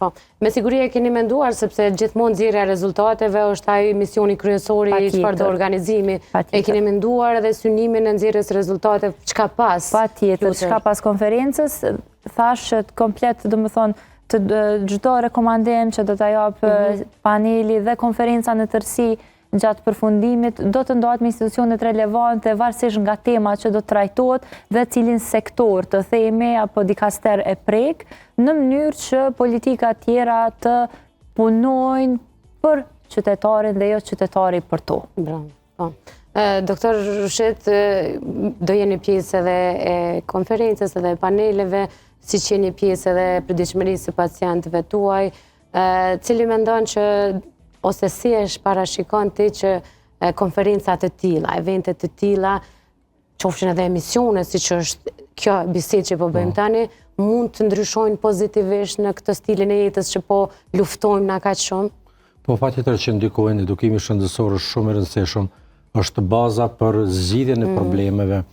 Po, me siguri e keni menduar, sepse gjithmonë nxjerrja e rezultateve është ai misioni kryesor i çfarëdo organizimi. E keni menduar edhe synimin e nxjerrjes rezultateve çka pas? Patjetër, çka pas konferencës, thash komplet, domethënë, të çdo rekomandim që do ta jap paneli dhe konferenca në tërësi gjatë përfundimit do të ndohet me institucionet relevante varësisht nga tema që do të trajtohet dhe cilin sektor të themi apo dikaster e prek në mënyrë që politika tjera të punojnë për qytetarin dhe jo qytetari për to. Bravo. Doktor Rushet, do jeni pjesë edhe e konferencës edhe paneleve, si që jeni pjesë edhe përditshmërisë së pacientëve tuaj, cili mendon që ose si e parashikon ti që konferencat të tilla, eventet të tilla, qofshin edhe emisione, si që është kjo bisedë që po bëjmë tani, mund të ndryshojnë pozitivisht në këtë stilin e jetës që po luftojmë na kaq shumë? Po patjetër që ndikojnë, edukimi shëndetësor është shumë i rëndësishëm, është baza për zgjidhjen e problemeve.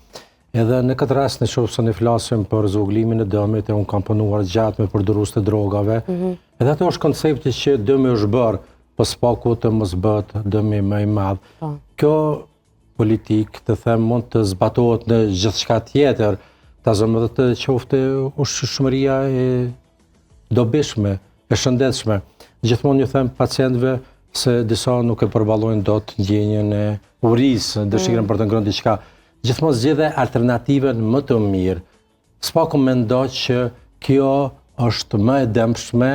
Edhe në këtë rast, nëse ne flasim për zvoglimin e dëmit, unë kam punuar gjatë me përdorues të drogave, edhe ato është koncepti që dëmi është bërë, po s'paku të mos bëhet dëmi më i madh. Kjo politik, të them, mund të zbatohet në gjithçka tjetër, ta zëmë dhe të qofte ushqyeshmëria e dobishme, e shëndetshme. Gjithmonë ju them pacientëve se disa nuk e përballojnë dot ndjenjen e urisë, dëshirën për të ngrënë diçka. Gjithmonë zgjedhë alternativën më të mirë. S'paku mendo që kjo është më e dëmshme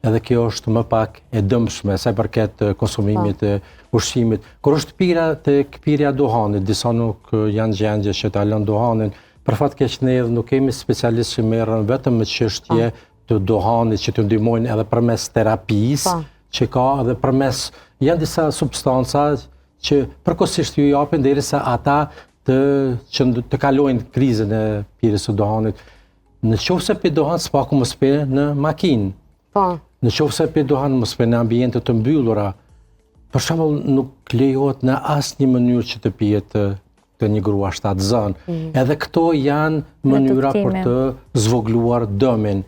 edhe kjo është më pak e dëmshme sa i përket konsumimit të ushqimit. Kur është pirja duhanit, disa nuk janë gjendje që ta lënë duhanin, për fat keq ne nuk kemi specialistë që merren vetëm me çështje të duhanit që të ndihmojnë edhe përmes terapisë, që ka edhe përmes janë disa substanca që përkohësisht ju japin derisa ata të kalojnë krizën e pirjes së duhanit. Në qoftë se pi duhan, s'paku mos pi në makinë. Në qoftë se pi duhan, mos pi në ambiente të mbyllura. Për shembull, nuk lejohet në asnjë mënyrë që të pihet të një grua 7 zënë. Edhe këto janë mënyra për të zvogluar dëmin.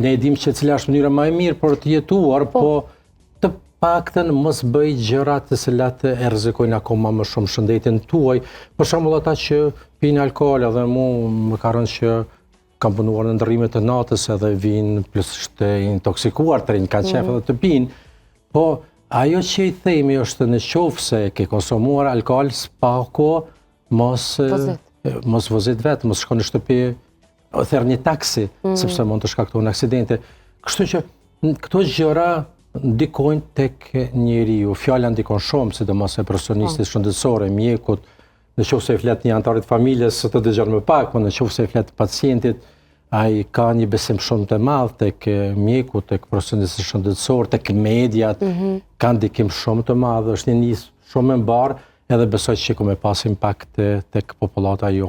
Ne e dimë që cila është mënyra më e mirë për të jetuar, po të paktën mos bëj gjëra të cilat e rrezikojnë akoma më shumë shëndetin tuaj. Për shembull ata që pinë alkool, edhe më ka rënë që kam punuar në ndërrimet të natës edhe vinë plotësisht të intoksikuar, të rinj kanë qef edhe të pinë. Po ajo që i themi është në qoftë se ke konsumuar alkool, s'paku mos vozit vetë, mos shko në shtëpi, therr një taksi, sepse mund të shkaktojnë aksidente. Kështu që këto gjëra ndikojnë tek njeriu. Fjala ndikon shumë, sidomos e profesionistit shëndetësor, mjekut, nëse e flet një antarit familjes, të dëgjon më pak, por nëse e flet pacientit, ai ka një besim shumë të madh tek mjeku, tek profesionisti shëndetësor, tek mediat, ka ndikim shumë të madh, është një nisë shumë e mbarë, edhe besoj që me pas impakt tek popullata jonë.